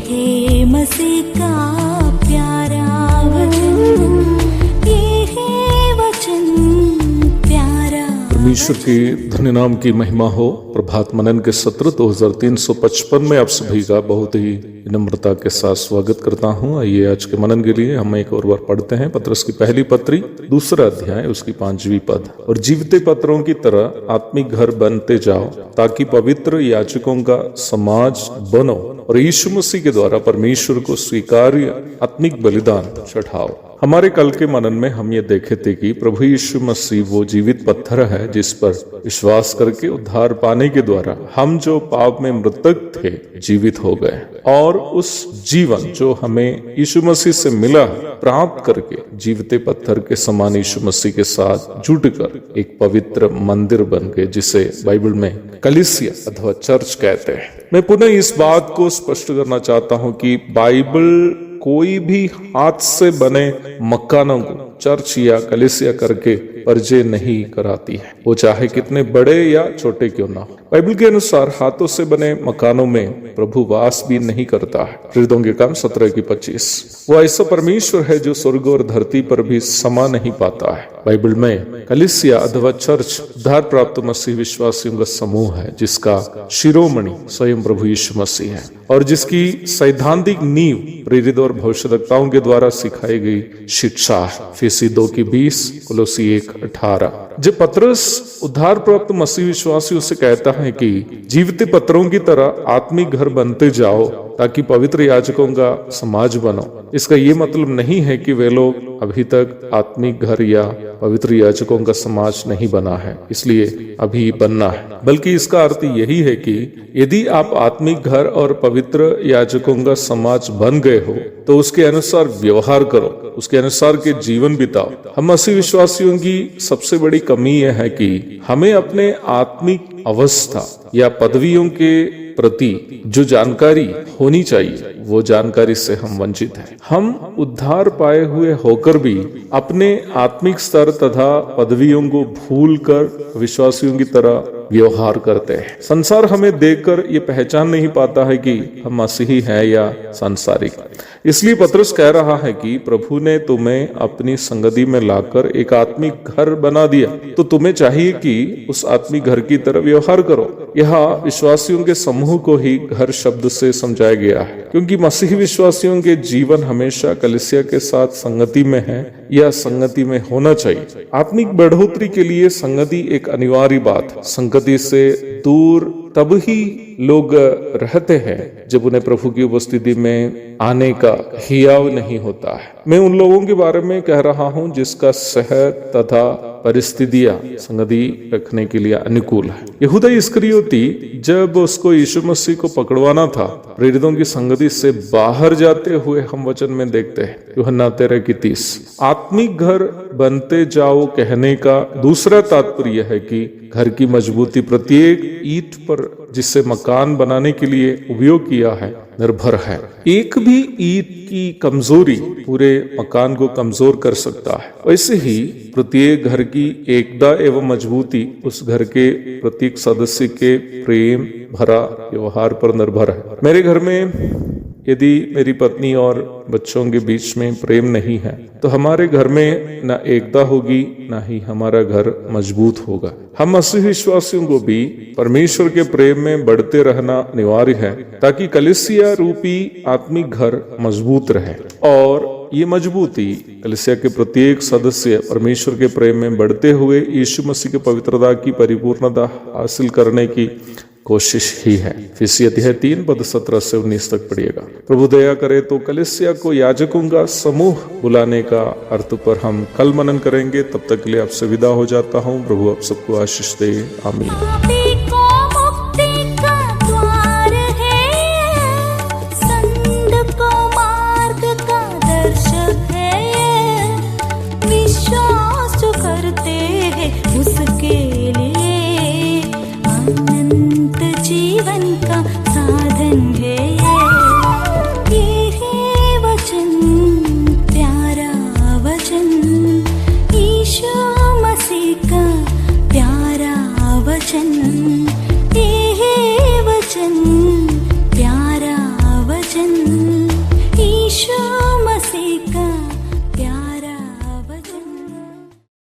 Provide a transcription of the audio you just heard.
है मसीह का प्यारा वचन, ये है वचन प्यारा। परमेश्वर के धन्य नाम की महिमा हो। प्रभात मनन के सत्र 2355 में आप सभी का बहुत ही विनम्रता के साथ स्वागत करता हूं। आइए आज के मनन के लिए हम एक और बार पढ़ते हैं पत्रस की पहली पत्री 2 अध्याय उसकी 5वीं पद। और जीवते पत्रों की तरह आत्मिक घर बनते जाओ ताकि पवित्र याजकों का समाज बनो और यीशु मसीह के द्वारा परमेश्वर को स्वीकार्य आत्मिक बलिदान चढ़ाओ। हमारे कल के मनन में हम ये देखे थे कि प्रभु यीशु मसीह वो जीवित पत्थर है जिस पर विश्वास करके उद्धार पाने के द्वारा हम जो पाप में मृतक थे जीवित हो गए, और उस जीवन जो हमें यीशु मसीह से मिला प्राप्त करके जीवते पत्थर के समान यीशु मसीह के साथ जुटकर एक पवित्र मंदिर बन गए, जिसे बाइबल में कलीसिया अथवा चर्च कहते हैं। मैं पुनः इस बात को स्पष्ट करना चाहता हूं कि बाइबल कोई भी हाथ से बने मकानों को चर्च या कलीसिया करके परिचय नहीं कराती है, वो चाहे कितने बड़े या छोटे क्यों ना हो। बाइबल के अनुसार हाथों से बने मकानों में प्रभु वास भी नहीं करता है। प्रेरितों के काम 17:25। वो ऐसा परमेश्वर है जो स्वर्ग और धरती पर भी समा नहीं पाता है। बाइबल में कलीसिया अथवा चर्च उद्धार प्राप्त मसीह विश्वासियों का समूह है, जिसका शिरोमणि स्वयं प्रभु यीशु मसीह है और जिसकी सैद्धांतिक नींव प्रेरित और भविष्यवक्ताओं के द्वारा सिखाई गई शिक्षा है। फीसी 2:20, कुलोसी 1:18। जब पत्रस उद्धार प्राप्त मसीह विश्वासियों से कहता है कि जीवते पत्रों की तरह आत्मिक घर बनते जाओ ताकि पवित्र याजकों का समाज बनो, इसका ये मतलब नहीं है कि वे लोग अभी तक आत्मिक घर या पवित्र याजकों का समाज नहीं बना है, इसलिए अभी बनना है, बल्कि इसका अर्थ यही है कि यदि आप आत्मिक घर और पवित्र याजकों का समाज बन गए हो तो उसके अनुसार व्यवहार करो, उसके अनुसार के जीवन बिताओ। हम मसीह विश्वासियों की सबसे बड़ी कमी यह है कि हमें अपने आत्मिक अवस्था या पदवियों के प्रति जो जानकारी होनी चाहिए वो जानकारी से हम वंचित हैं। हम उद्धार पाए हुए होकर भी अपने आत्मिक स्तर तथा पदवियों को भूलकर विश्वासियों की तरह व्यवहार करते हैं। संसार हमें देखकर ये पहचान नहीं पाता है कि हम मसीही हैं या सांसारिक। इसलिए पत्रस कह रहा है कि प्रभु ने तुम्हें अपनी संगति में लाकर एक आत्मिक घर बना दिया, तो तुम्हें चाहिए कि उस आत्मिक घर की तरह व्यवहार करो। यहाँ विश्वासियों के समूह को ही घर शब्द से समझाया गया है, क्योंकि मसीही विश्वासियों के जीवन हमेशा कलीसिया के साथ संगति में है या संगति में होना चाहिए। आत्मिक बढ़ोतरी के लिए संगति एक अनिवार्य बात है। संगति से दूर तब ही लोग रहते हैं जब उन्हें प्रभु की उपस्थिति में आने का हियाव नहीं होता है। मैं उन लोगों के बारे में कह रहा हूं जिसका सेहत तथा परिस्थितियां संगति रखने के लिए अनुकूल है। यहूदा इस्करियोती जब उसको यीशु मसीह को पकड़वाना था, प्रेरितों की संगति से बाहर जाते हुए हम वचन में देखते हैं यूहन्ना 13:30। आत्मिक घर बनते जाओ कहने का दूसरा तात्पर्य है कि घर की मजबूती प्रत्येक ईंट पर जिससे मकान बनाने के लिए उपयोग किया है निर्भर है। एक भी ईंट की कमजोरी पूरे मकान को कमजोर कर सकता है। वैसे ही प्रत्येक घर की एकता एवं मजबूती उस घर के प्रत्येक सदस्य के प्रेम भरा व्यवहार पर निर्भर है। मेरे घर में यदि मेरी पत्नी और बच्चों के बीच में प्रेम नहीं है तो हमारे घर में न एकता होगी न ही हमारा घर मजबूत होगा। हम मसीह विश्वासियों को भी परमेश्वर के प्रेम में बढ़ते रहना अनिवार्य है ताकि कलीसिया रूपी आत्मिक घर मजबूत रहे, और ये मजबूती कलीसिया के प्रत्येक सदस्य परमेश्वर के प्रेम में बढ़ते हुए यीशु मसीह के पवित्रता की परिपूर्णता हासिल करने की कोशिश ही है। फीसी अध्याय 3 पद 17 से 19 तक पढ़िएगा। प्रभु दया करे तो कलीसिया को याजकों का समूह बुलाने का अर्थ पर हम कल मनन करेंगे। तब तक के लिए आपसे विदा हो जाता हूँ। प्रभु आप सबको आशीष दे। आमीन।